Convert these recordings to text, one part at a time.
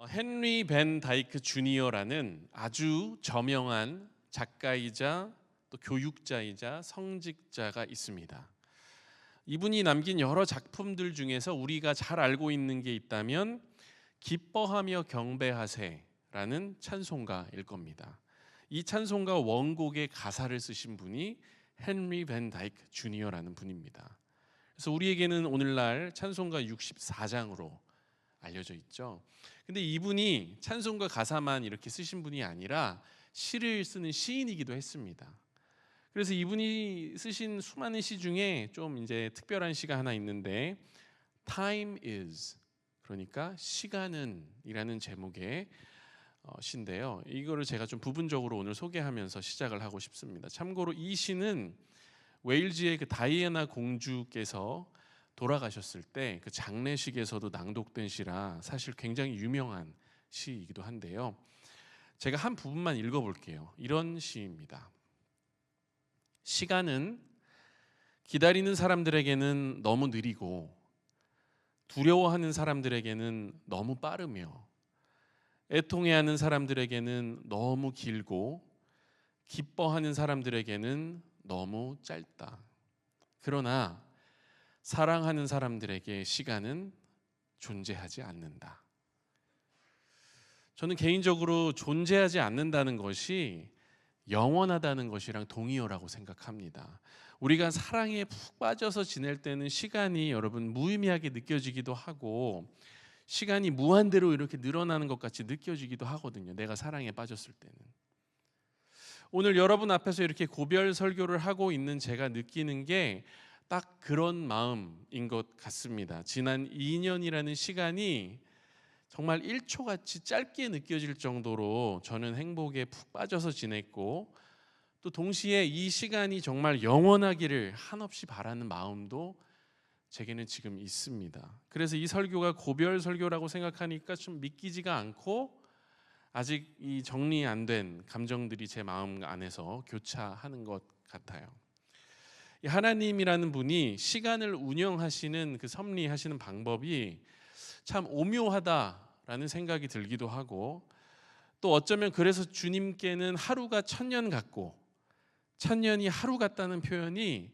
헨리 벤 다이크 주니어라는 아주 저명한 작가이자 또 교육자이자 성직자가 있습니다. 이분이 남긴 여러 작품들 중에서 우리가 잘 알고 있는 게 있다면 기뻐하며 경배하세라는 찬송가일 겁니다. 이 찬송가 원곡의 가사를 쓰신 분이 헨리 벤 다이크 주니어라는 분입니다. 그래서 우리에게는 오늘날 찬송가 64장으로 알려져 있죠. 근데 이분이 찬송가 가사만 이렇게 쓰신 분이 아니라 시를 쓰는 시인이기도 했습니다. 그래서 이분이 쓰신 수많은 시 중에 좀 이제 특별한 시가 하나 있는데 Time is, 그러니까 시간은 이라는 제목의 시인데요. 이거를 제가 좀 부분적으로 오늘 소개하면서 시작을 하고 싶습니다. 참고로 이 시는 웨일즈의 그 다이애나 공주께서 돌아가셨을 때 그 장례식에서도 낭독된 시라 사실 굉장히 유명한 시이기도 한데요. 제가 한 부분만 읽어볼게요. 이런 시입니다. 시간은 기다리는 사람들에게는 너무 느리고 두려워하는 사람들에게는 너무 빠르며 애통해하는 사람들에게는 너무 길고 기뻐하는 사람들에게는 너무 짧다. 그러나 사랑하는 사람들에게 시간은 존재하지 않는다. 저는 개인적으로 존재하지 않는다는 것이 영원하다는 것이랑 동의어라고 생각합니다. 우리가 사랑에 푹 빠져서 지낼 때는 시간이 여러분 무의미하게 느껴지기도 하고 시간이 무한대로 이렇게 늘어나는 것 같이 느껴지기도 하거든요. 내가 사랑에 빠졌을 때는. 오늘 여러분 앞에서 이렇게 고별 설교를 하고 있는 제가 느끼는 게 딱 그런 마음인 것 같습니다. 지난 2년이라는 시간이 정말 1초같이 짧게 느껴질 정도로 저는 행복에 푹 빠져서 지냈고 또 동시에 이 시간이 정말 영원하기를 한없이 바라는 마음도 제게는 지금 있습니다. 그래서 이 설교가 고별 설교라고 생각하니까 좀 믿기지가 않고 아직 이 정리 안 된 감정들이 제 마음 안에서 교차하는 것 같아요. 하나님이라는 분이 시간을 운영하시는 그 섭리하시는 방법이 참 오묘하다라는 생각이 들기도 하고 또 어쩌면 그래서 주님께는 하루가 1000년 같고 1000년이 하루 같다는 표현이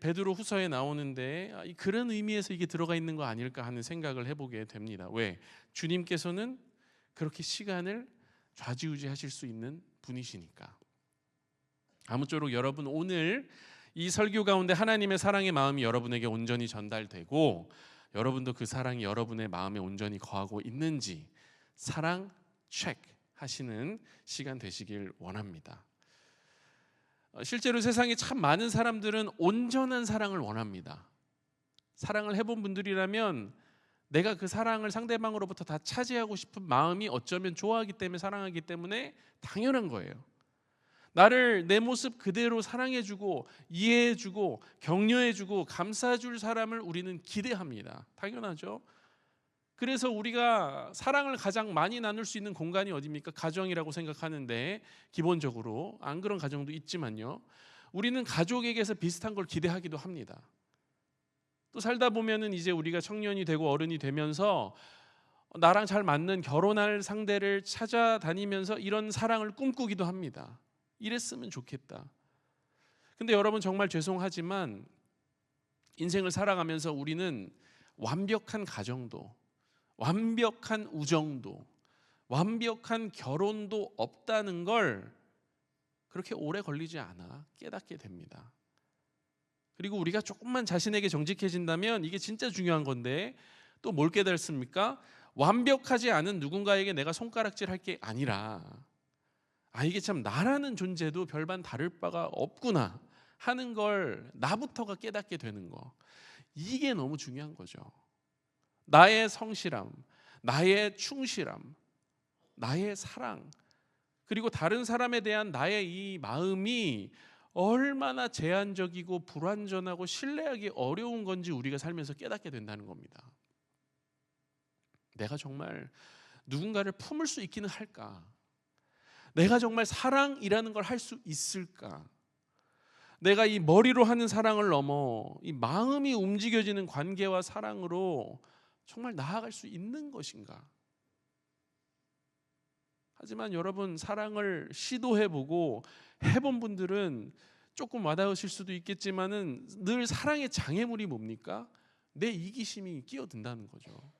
베드로 후서에 나오는데 그런 의미에서 이게 들어가 있는 거 아닐까 하는 생각을 해보게 됩니다. 왜? 주님께서는 그렇게 시간을 좌지우지하실 수 있는 분이시니까. 아무쪼록 여러분 오늘 이 설교 가운데 하나님의 사랑의 마음이 여러분에게 온전히 전달되고 여러분도 그 사랑이 여러분의 마음에 온전히 거하고 있는지 사랑 체크 하시는 시간 되시길 원합니다. 실제로 세상에 참 많은 사람들은 온전한 사랑을 원합니다. 사랑을 해본 분들이라면 내가 그 사랑을 상대방으로부터 다 차지하고 싶은 마음이 어쩌면 좋아하기 때문에 사랑하기 때문에 당연한 거예요. 나를 내 모습 그대로 사랑해주고 이해해주고 격려해주고 감싸줄 사람을 우리는 기대합니다. 당연하죠. 그래서 우리가 사랑을 가장 많이 나눌 수 있는 공간이 어디입니까? 가정이라고 생각하는데 기본적으로 안 그런 가정도 있지만요. 우리는 가족에게서 비슷한 걸 기대하기도 합니다. 또 살다 보면은 이제 우리가 청년이 되고 어른이 되면서 나랑 잘 맞는 결혼할 상대를 찾아다니면서 이런 사랑을 꿈꾸기도 합니다. 이랬으면 좋겠다. 근데 여러분 정말 죄송하지만 인생을 살아가면서 우리는 완벽한 가정도 완벽한 우정도 완벽한 결혼도 없다는 걸 그렇게 오래 걸리지 않아 깨닫게 됩니다. 그리고 우리가 조금만 자신에게 정직해진다면 이게 진짜 중요한 건데 또 뭘 깨달습니까? 완벽하지 않은 누군가에게 내가 손가락질할 게 아니라 이게 참 나라는 존재도 별반 다를 바가 없구나 하는 걸 나부터가 깨닫게 되는 거. 이게 너무 중요한 거죠. 나의 성실함, 나의 충실함, 나의 사랑, 그리고 다른 사람에 대한 나의 이 마음이 얼마나 제한적이고 불완전하고 신뢰하기 어려운 건지 우리가 살면서 깨닫게 된다는 겁니다. 내가 정말 누군가를 품을 수 있기는 할까? 내가 정말 사랑이라는 걸 할 수 있을까? 내가 이 머리로 하는 사랑을 넘어 이 마음이 움직여지는 관계와 사랑으로 정말 나아갈 수 있는 것인가? 하지만 여러분, 사랑을 시도해보고 해본 분들은 조금 와닿으실 수도 있겠지만은 늘 사랑의 장애물이 뭡니까? 내 이기심이 끼어든다는 거죠.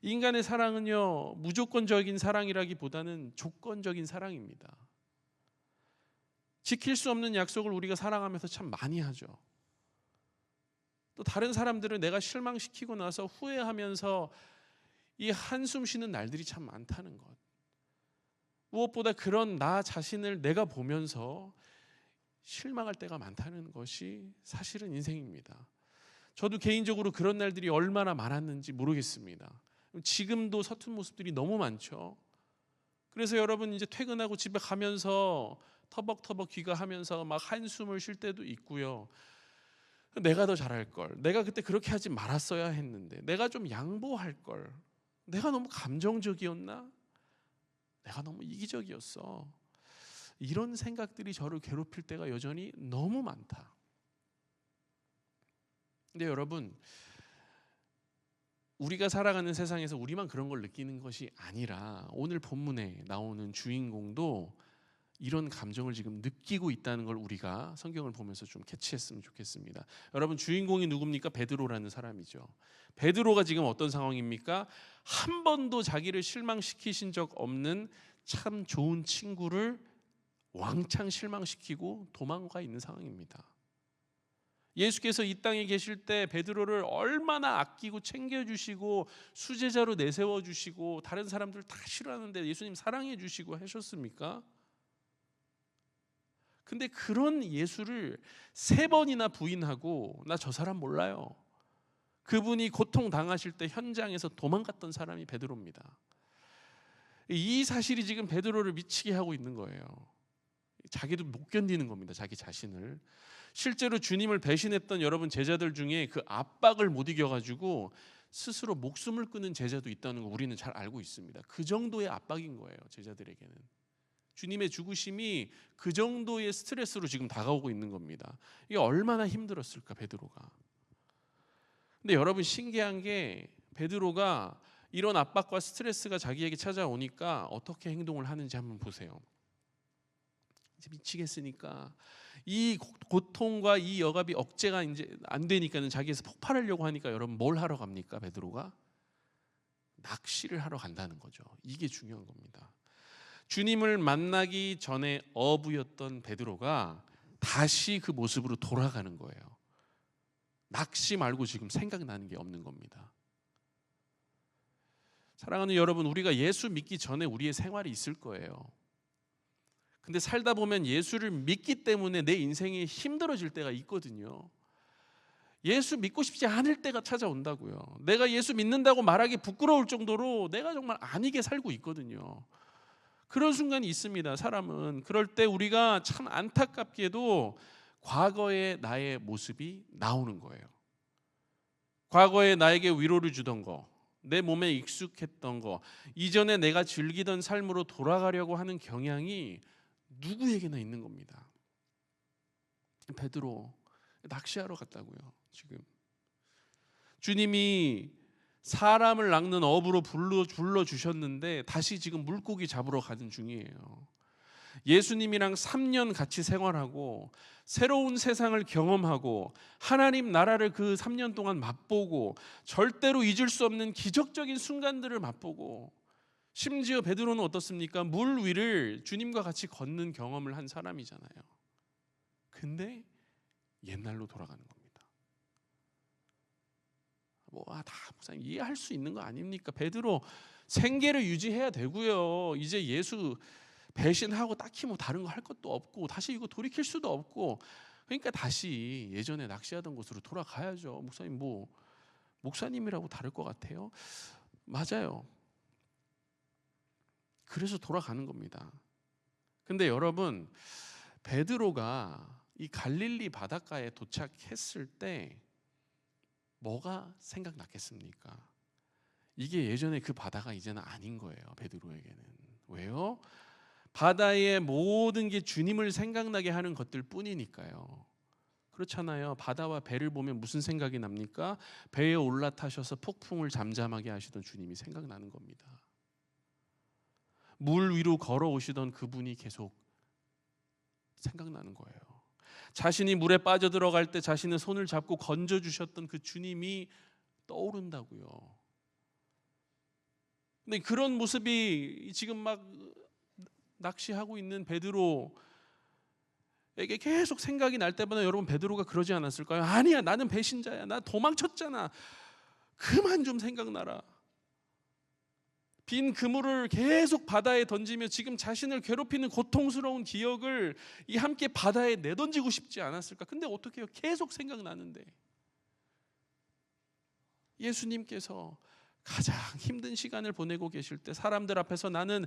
인간의 사랑은요, 무조건적인 사랑이라기보다는 조건적인 사랑입니다. 지킬 수 없는 약속을 우리가 사랑하면서 참 많이 하죠. 또 다른 사람들을 내가 실망시키고 나서 후회하면서 이 한숨 쉬는 날들이 참 많다는 것. 무엇보다 그런 나 자신을 내가 보면서 실망할 때가 많다는 것이 사실은 인생입니다. 저도 개인적으로 그런 날들이 얼마나 많았는지 모르겠습니다. 지금도 서툰 모습들이 너무 많죠. 그래서 여러분, 이제 퇴근하고 집에 가면서 터벅터벅 귀가하면서 막 한숨을 쉴 때도 있고요. 내가 더 잘할 걸, 내가 그때 그렇게 하지 말았어야 했는데, 내가 좀 양보할 걸, 내가 너무 감정적이었나, 내가 너무 이기적이었어, 이런 생각들이 저를 괴롭힐 때가 여전히 너무 많다. 근데 여러분, 우리가 살아가는 세상에서 우리만 그런 걸 느끼는 것이 아니라 오늘 본문에 나오는 주인공도 이런 감정을 지금 느끼고 있다는 걸 우리가 성경을 보면서 좀 캐치했으면 좋겠습니다. 여러분, 주인공이 누굽니까? 베드로라는 사람이죠. 베드로가 지금 어떤 상황입니까? 한 번도 자기를 실망시키신 적 없는 참 좋은 친구를 왕창 실망시키고 도망가 있는 상황입니다. 예수께서 이 땅에 계실 때 베드로를 얼마나 아끼고 챙겨주시고 수제자로 내세워주시고 다른 사람들 다 싫어하는데 예수님 사랑해주시고 하셨습니까? 근데 그런 예수를 3번이나 부인하고 나 저 사람 몰라요, 그분이 고통당하실 때 현장에서 도망갔던 사람이 베드로입니다. 이 사실이 지금 베드로를 미치게 하고 있는 거예요. 자기도 못 견디는 겁니다, 자기 자신을. 실제로 주님을 배신했던 여러분 제자들 중에 그 압박을 못 이겨가지고 스스로 목숨을 끊은 제자도 있다는 거 우리는 잘 알고 있습니다. 그 정도의 압박인 거예요, 제자들에게는. 주님의 죽으심이 그 정도의 스트레스로 지금 다가오고 있는 겁니다. 이게 얼마나 힘들었을까, 베드로가. 근데 여러분, 신기한 게 베드로가 이런 압박과 스트레스가 자기에게 찾아오니까 어떻게 행동을 하는지 한번 보세요. 이제 미치겠으니까 이 고통과 이 억압이 억제가 이제 안 되니까는 자기에서 폭발하려고 하니까 여러분, 뭘 하러 갑니까? 베드로가 낚시를 하러 간다는 거죠. 이게 중요한 겁니다. 주님을 만나기 전에 어부였던 베드로가 다시 그 모습으로 돌아가는 거예요. 낚시 말고 지금 생각나는 게 없는 겁니다. 사랑하는 여러분, 우리가 예수 믿기 전에 우리의 생활이 있을 거예요. 근데 살다 보면 예수를 믿기 때문에 내 인생이 힘들어질 때가 있거든요. 예수 믿고 싶지 않을 때가 찾아온다고요. 내가 예수 믿는다고 말하기 부끄러울 정도로 내가 정말 아니게 살고 있거든요. 그런 순간이 있습니다, 사람은. 그럴 때 우리가 참 안타깝게도 과거의 나의 모습이 나오는 거예요. 과거에 나에게 위로를 주던 거, 내 몸에 익숙했던 거, 이전에 내가 즐기던 삶으로 돌아가려고 하는 경향이 누구에게나 있는 겁니다. 베드로 낚시하러 갔다고요. 지금 주님이 사람을 낚는 어부로 불러주셨는데 다시 지금 물고기 잡으러 가는 중이에요. 예수님이랑 3년 같이 생활하고 새로운 세상을 경험하고 하나님 나라를 그 3년 동안 맛보고 절대로 잊을 수 없는 기적적인 순간들을 맛보고, 심지어 베드로는 어떻습니까? 물 위를 주님과 같이 걷는 경험을 한 사람이잖아요. 근데 옛날로 돌아가는 겁니다. 다 목사님 이해할 수 있는 거 아닙니까? 베드로 생계를 유지해야 되고요. 이제 예수 배신하고 딱히 다른 거 할 것도 없고 다시 이거 돌이킬 수도 없고, 그러니까 다시 예전에 낚시하던 곳으로 돌아가야죠. 목사님 목사님이라고 다를 것 같아요? 맞아요. 그래서 돌아가는 겁니다. 근데 여러분, 베드로가 이 갈릴리 바닷가에 도착했을 때 뭐가 생각났겠습니까? 이게 예전에 그 바다가 이제는 아닌 거예요, 베드로에게는. 왜요? 바다의 모든 게 주님을 생각나게 하는 것들 뿐이니까요. 그렇잖아요. 바다와 배를 보면 무슨 생각이 납니까? 배에 올라타셔서 폭풍을 잠잠하게 하시던 주님이 생각나는 겁니다. 물 위로 걸어오시던 그분이 계속 생각나는 거예요. 자신이 물에 빠져들어갈 때 자신의 손을 잡고 건져주셨던 그 주님이 떠오른다고요. 근데 그런 모습이 지금 막 낚시하고 있는 베드로에게 계속 생각이 날 때마다 여러분 베드로가 그러지 않았을까요? 아니야, 나는 배신자야, 나 도망쳤잖아, 그만 좀 생각나라. 빈 그물을 계속 바다에 던지며 지금 자신을 괴롭히는 고통스러운 기억을 이 함께 바다에 내던지고 싶지 않았을까? 근데 어떻게 해요? 계속 생각나는데. 예수님께서 가장 힘든 시간을 보내고 계실 때 사람들 앞에서 나는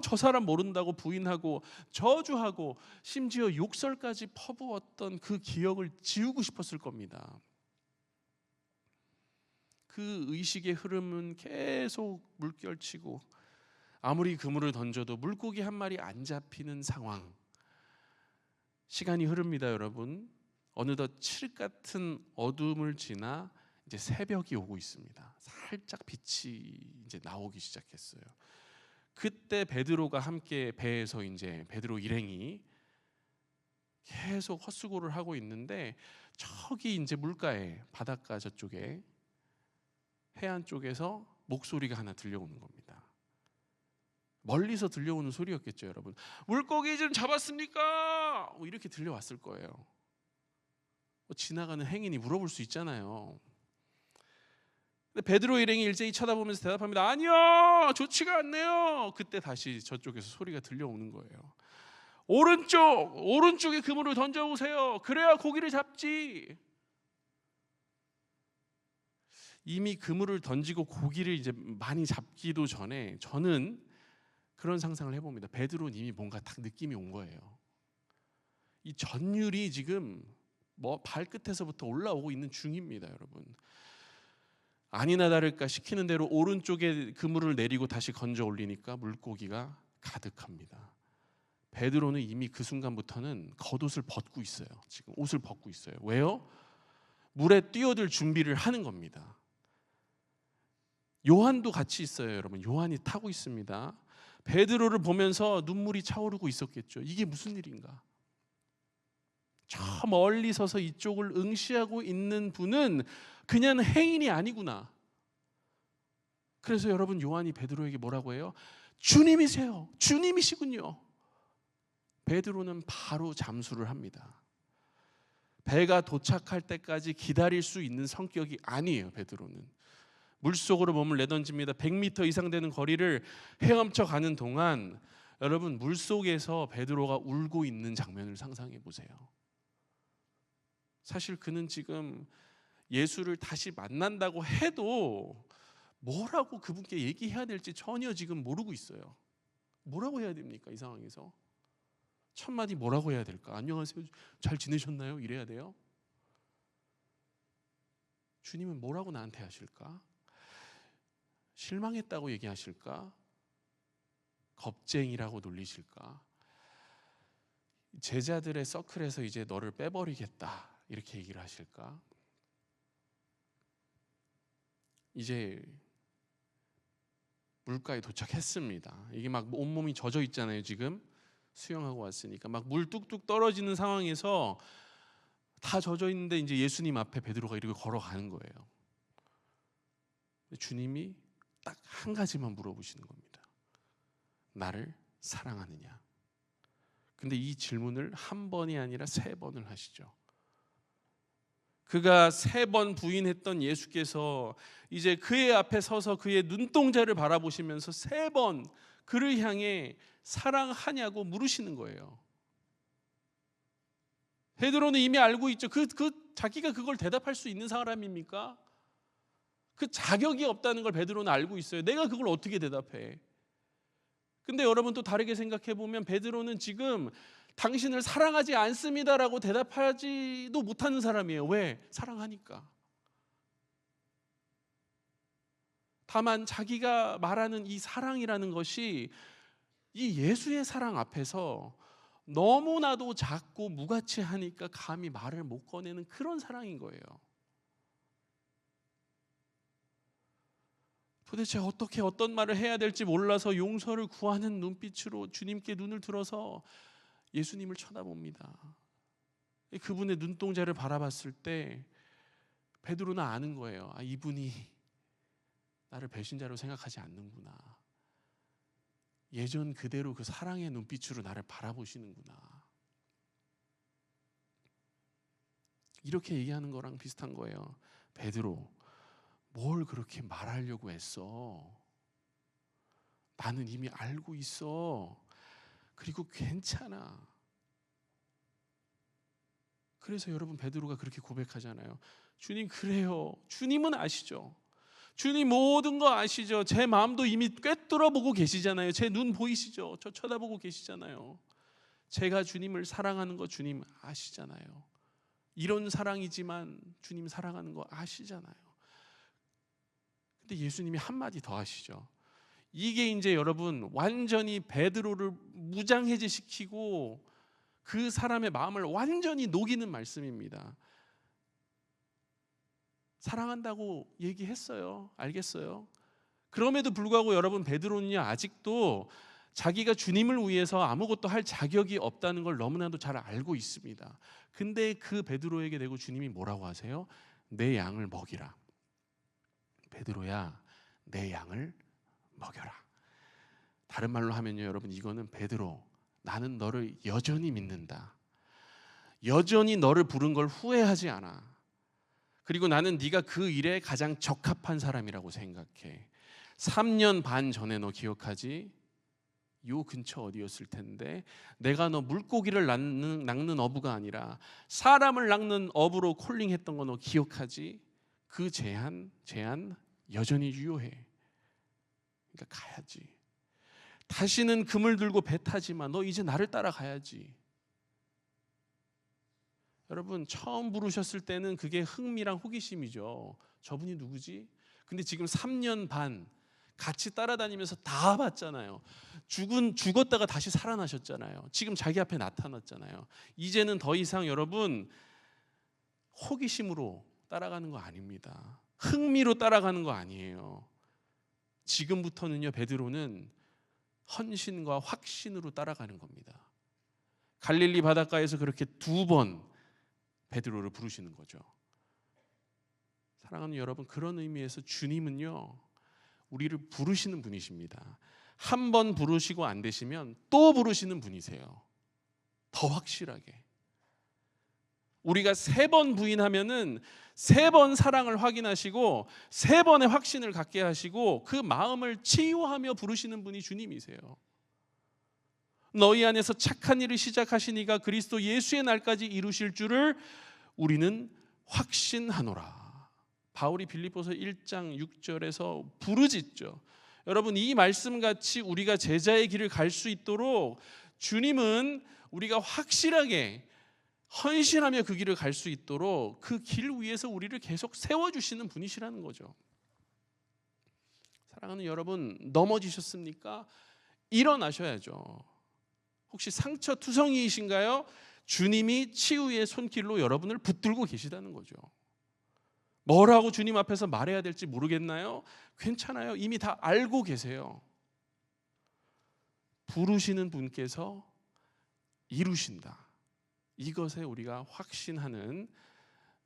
저 사람 모른다고 부인하고 저주하고 심지어 욕설까지 퍼부었던 그 기억을 지우고 싶었을 겁니다. 그 의식의 흐름은 계속 물결치고 아무리 그물을 던져도 물고기 한 마리 안 잡히는 상황. 시간이 흐릅니다, 여러분. 어느덧 칠흑 같은 어둠을 지나 이제 새벽이 오고 있습니다. 살짝 빛이 이제 나오기 시작했어요. 그때 베드로가 함께 배에서 이제 베드로 일행이 계속 헛수고를 하고 있는데 저기 이제 물가에 바닷가 저쪽에 해안 쪽에서 목소리가 하나 들려오는 겁니다. 멀리서 들려오는 소리였겠죠, 여러분. 물고기 좀 잡았습니까? 이렇게 들려왔을 거예요. 지나가는 행인이 물어볼 수 있잖아요. 근데 베드로 일행이 일제히 쳐다보면서 대답합니다. 아니요, 좋지가 않네요. 그때 다시 저쪽에서 소리가 들려오는 거예요. 오른쪽에 그물을 던져오세요. 그래야 고기를 잡지. 이미 그물을 던지고 고기를 이제 많이 잡기도 전에 저는 그런 상상을 해봅니다. 베드로는 이미 뭔가 딱 느낌이 온 거예요. 이 전율이 지금 발끝에서부터 올라오고 있는 중입니다, 여러분. 아니나 다를까 시키는 대로 오른쪽에 그물을 내리고 다시 건져 올리니까 물고기가 가득합니다. 베드로는 이미 그 순간부터는 겉옷을 벗고 있어요. 지금 옷을 벗고 있어요. 왜요? 물에 뛰어들 준비를 하는 겁니다. 요한도 같이 있어요, 여러분. 요한이 타고 있습니다. 베드로를 보면서 눈물이 차오르고 있었겠죠. 이게 무슨 일인가? 저 멀리 서서 이쪽을 응시하고 있는 분은 그냥 행인이 아니구나. 그래서 여러분 요한이 베드로에게 뭐라고 해요? 주님이세요. 주님이시군요. 베드로는 바로 잠수를 합니다. 배가 도착할 때까지 기다릴 수 있는 성격이 아니에요, 베드로는. 물속으로 몸을 내던집니다. 100m 이상 되는 거리를 헤엄쳐 가는 동안 여러분 물속에서 베드로가 울고 있는 장면을 상상해 보세요. 사실 그는 지금 예수를 다시 만난다고 해도 뭐라고 그분께 얘기해야 될지 전혀 지금 모르고 있어요. 뭐라고 해야 됩니까? 이 상황에서 첫 마디 뭐라고 해야 될까? 안녕하세요, 잘 지내셨나요? 이래야 돼요? 주님은 뭐라고 나한테 하실까? 실망했다고 얘기하실까? 겁쟁이라고 놀리실까? 제자들의 서클에서 이제 너를 빼버리겠다 이렇게 얘기를 하실까? 이제 물가에 도착했습니다. 이게 막 온몸이 젖어 있잖아요. 지금 수영하고 왔으니까 막 물 뚝뚝 떨어지는 상황에서 다 젖어 있는데 이제 예수님 앞에 베드로가 이렇게 걸어가는 거예요. 주님이 딱 한 가지만 물어보시는 겁니다. 나를 사랑하느냐? 근데 이 질문을 한 번이 아니라 3번을 하시죠. 그가 3번 부인했던 예수께서 이제 그의 앞에 서서 그의 눈동자를 바라보시면서 3번 그를 향해 사랑하냐고 물으시는 거예요. 베드로는 이미 알고 있죠. 자기가 그걸 대답할 수 있는 사람입니까? 그 자격이 없다는 걸 베드로는 알고 있어요. 내가 그걸 어떻게 대답해? 근데 여러분 또 다르게 생각해 보면 베드로는 지금 당신을 사랑하지 않습니다라고 대답하지도 못하는 사람이에요. 왜? 사랑하니까. 다만 자기가 말하는 이 사랑이라는 것이 이 예수의 사랑 앞에서 너무나도 작고 무가치하니까 감히 말을 못 꺼내는 그런 사랑인 거예요. 도대체 어떻게 어떤 말을 해야 될지 몰라서 용서를 구하는 눈빛으로 주님께 눈을 들어서 예수님을 쳐다봅니다. 그분의 눈동자를 바라봤을 때 베드로는 아는 거예요. 아, 이분이 나를 배신자로 생각하지 않는구나. 예전 그대로 그 사랑의 눈빛으로 나를 바라보시는구나. 이렇게 얘기하는 거랑 비슷한 거예요. 베드로, 뭘 그렇게 말하려고 했어? 나는 이미 알고 있어. 그리고 괜찮아. 그래서 여러분 베드로가 그렇게 고백하잖아요. 주님, 그래요. 주님은 아시죠. 주님 모든 거 아시죠. 제 마음도 이미 꿰뚫어 보고 계시잖아요. 제 눈 보이시죠. 저 쳐다보고 계시잖아요. 제가 주님을 사랑하는 거 주님 아시잖아요. 이런 사랑이지만 주님 사랑하는 거 아시잖아요. 근데 예수님이 한마디 더 하시죠. 이게 이제 여러분 완전히 베드로를 무장해제시키고 그 사람의 마음을 완전히 녹이는 말씀입니다. 사랑한다고 얘기했어요. 알겠어요. 그럼에도 불구하고 여러분 베드로는요 아직도 자기가 주님을 위해서 아무것도 할 자격이 없다는 걸 너무나도 잘 알고 있습니다. 근데 그 베드로에게 대고 주님이 뭐라고 하세요? 내 양을 먹이라. 베드로야, 내 양을 먹여라. 다른 말로 하면요 여러분, 이거는 베드로, 나는 너를 여전히 믿는다. 여전히 너를 부른 걸 후회하지 않아. 그리고 나는 네가 그 일에 가장 적합한 사람이라고 생각해. 3년 반 전에 너 기억하지? 요 근처 어디였을 텐데 내가 너 물고기를 낚는 어부가 아니라 사람을 낚는 어부로 콜링했던 거 너 기억하지? 그 제안 여전히 유효해. 그러니까 가야지. 다시는 그물 들고 배 타지 마. 너 이제 나를 따라가야지. 여러분 처음 부르셨을 때는 그게 흥미랑 호기심이죠. 저분이 누구지? 근데 지금 3년 반 같이 따라다니면서 다 봤잖아요. 죽었다가 다시 살아나셨잖아요. 지금 자기 앞에 나타났잖아요. 이제는 더 이상 여러분 호기심으로 따라가는 거 아닙니다. 흥미로 따라가는 거 아니에요. 지금부터는요 베드로는 헌신과 확신으로 따라가는 겁니다. 갈릴리 바닷가에서 그렇게 2번 베드로를 부르시는 거죠. 사랑하는 여러분, 그런 의미에서 주님은요 우리를 부르시는 분이십니다. 한 번 부르시고 안 되시면 또 부르시는 분이세요. 더 확실하게. 우리가 3번 부인하면은 3번 사랑을 확인하시고 3번의 확신을 갖게 하시고 그 마음을 치유하며 부르시는 분이 주님이세요. 너희 안에서 착한 일을 시작하신 이가 그리스도 예수의 날까지 이루실 줄을 우리는 확신하노라. 바울이 빌립보서 1장 6절에서 부르짖죠. 여러분 이 말씀같이 우리가 제자의 길을 갈 수 있도록 주님은 우리가 확실하게 헌신하며 그 길을 갈 수 있도록 그 길 위에서 우리를 계속 세워주시는 분이시라는 거죠. 사랑하는 여러분, 넘어지셨습니까? 일어나셔야죠. 혹시 상처투성이이신가요? 주님이 치유의 손길로 여러분을 붙들고 계시다는 거죠. 뭐라고 주님 앞에서 말해야 될지 모르겠나요? 괜찮아요. 이미 다 알고 계세요. 부르시는 분께서 이루신다. 이것에 우리가 확신하는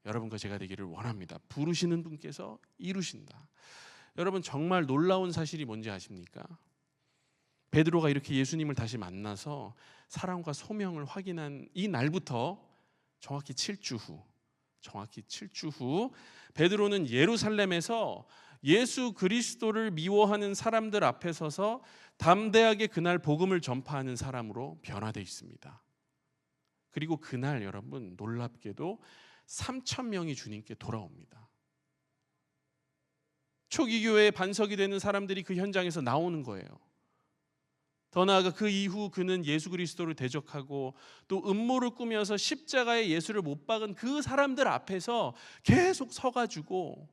여러분과 제가 되기를 원합니다. 부르시는 분께서 이루신다. 여러분 정말 놀라운 사실이 뭔지 아십니까? 베드로가 이렇게 예수님을 다시 만나서 사랑과 소명을 확인한 이 날부터 정확히 7주 후 베드로는 예루살렘에서 예수 그리스도를 미워하는 사람들 앞에 서서 담대하게 그날 복음을 전파하는 사람으로 변화되어 있습니다. 그리고 그날 여러분 놀랍게도 3,000명이 주님께 돌아옵니다. 초기 교회의 반석이 되는 사람들이 그 현장에서 나오는 거예요. 더 나아가 그 이후 그는 예수 그리스도를 대적하고 또 음모를 꾸며서 십자가에 예수를 못 박은 그 사람들 앞에서 계속 서가지고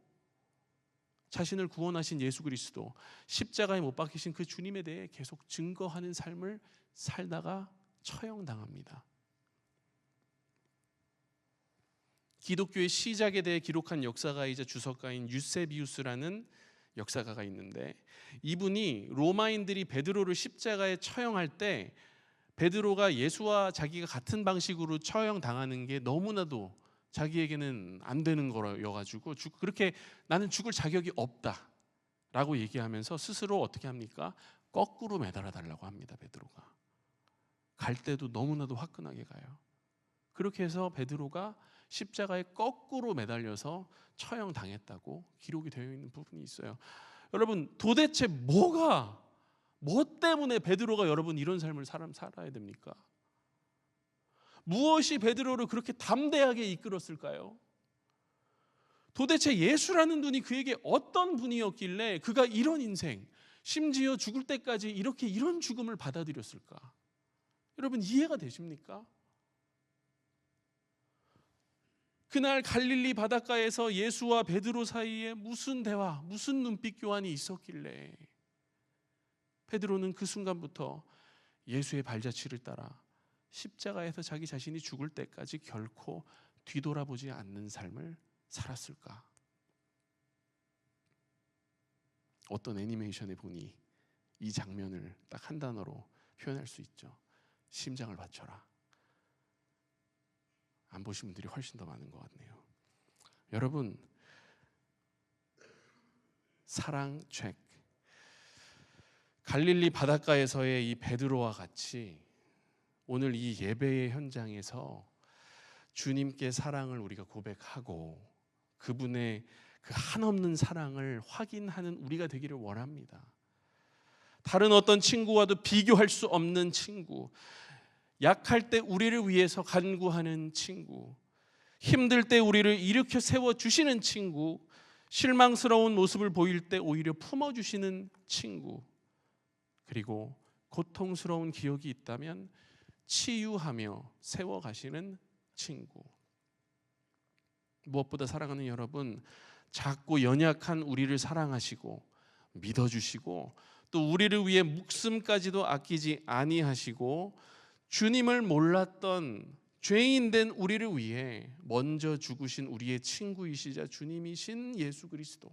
자신을 구원하신 예수 그리스도, 십자가에 못 박히신 그 주님에 대해 계속 증거하는 삶을 살다가 처형당합니다. 기독교의 시작에 대해 기록한 역사가이자 주석가인 유세비우스라는 역사가가 있는데, 이분이 로마인들이 베드로를 십자가에 처형할 때 베드로가 예수와 자기가 같은 방식으로 처형당하는 게 너무나도 자기에게는 안 되는 거여가지고 그렇게 나는 죽을 자격이 없다라고 얘기하면서 스스로 어떻게 합니까? 거꾸로 매달아 달라고 합니다. 베드로가 갈 때도 너무나도 화끈하게 가요. 그렇게 해서 베드로가 십자가에 거꾸로 매달려서 처형당했다고 기록이 되어 있는 부분이 있어요. 여러분, 도대체 뭐 때문에 베드로가 여러분 이런 삶을 살아야 됩니까? 무엇이 베드로를 그렇게 담대하게 이끌었을까요? 도대체 예수라는 분이 그에게 어떤 분이었길래 그가 이런 인생, 심지어 죽을 때까지 이런 죽음을 받아들였을까? 여러분, 이해가 되십니까? 그날 갈릴리 바닷가에서 예수와 베드로 사이에 무슨 대화, 무슨 눈빛 교환이 있었길래 베드로는 그 순간부터 예수의 발자취를 따라 십자가에서 자기 자신이 죽을 때까지 결코 뒤돌아보지 않는 삶을 살았을까? 어떤 애니메이션에 보니 이 장면을 딱 한 단어로 표현할 수 있죠. 심장을 바쳐라. 안 보신 분들이 훨씬 더 많은 것 같네요. 여러분, 사랑 체크. 갈릴리 바닷가에서의 이 베드로와 같이 오늘 이 예배의 현장에서 주님께 사랑을 우리가 고백하고 그분의 그 한없는 사랑을 확인하는 우리가 되기를 원합니다. 다른 어떤 친구와도 비교할 수 없는 친구, 약할 때 우리를 위해서 간구하는 친구, 힘들 때 우리를 일으켜 세워주시는 친구, 실망스러운 모습을 보일 때 오히려 품어주시는 친구, 그리고 고통스러운 기억이 있다면 치유하며 세워가시는 친구. 무엇보다 사랑하는 여러분, 작고 연약한 우리를 사랑하시고 믿어주시고 또 우리를 위해 목숨까지도 아끼지 아니하시고 주님을 몰랐던 죄인된 우리를 위해 먼저 죽으신 우리의 친구이시자 주님이신 예수 그리스도,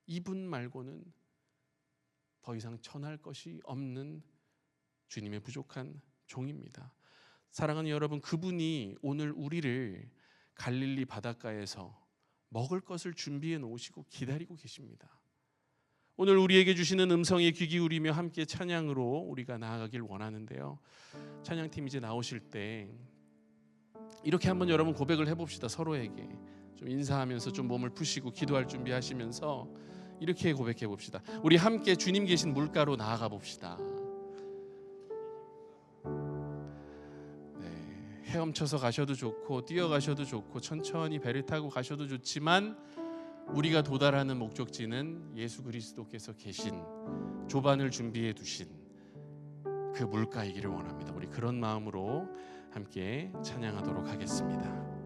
이분 말고는 더 이상 전할 것이 없는 주님의 부족한 종입니다. 사랑하는 여러분, 그분이 오늘 우리를 갈릴리 바닷가에서 먹을 것을 준비해 놓으시고 기다리고 계십니다. 오늘 우리에게 주시는 음성에 귀 기울이며 함께 찬양으로 우리가 나아가길 원하는데요. 찬양팀 이제 나오실 때 이렇게 한번 여러분 고백을 해봅시다. 서로에게 좀 인사하면서 좀 몸을 푸시고 기도할 준비하시면서 이렇게 고백해 봅시다. 우리 함께 주님 계신 물가로 나아가 봅시다. 네, 헤엄쳐서 가셔도 좋고 뛰어가셔도 좋고 천천히 배를 타고 가셔도 좋지만 우리가 도달하는 목적지는 예수 그리스도께서 계신 조반을 준비해 두신 그 물가이기를 원합니다. 우리 그런 마음으로 함께 찬양하도록 하겠습니다.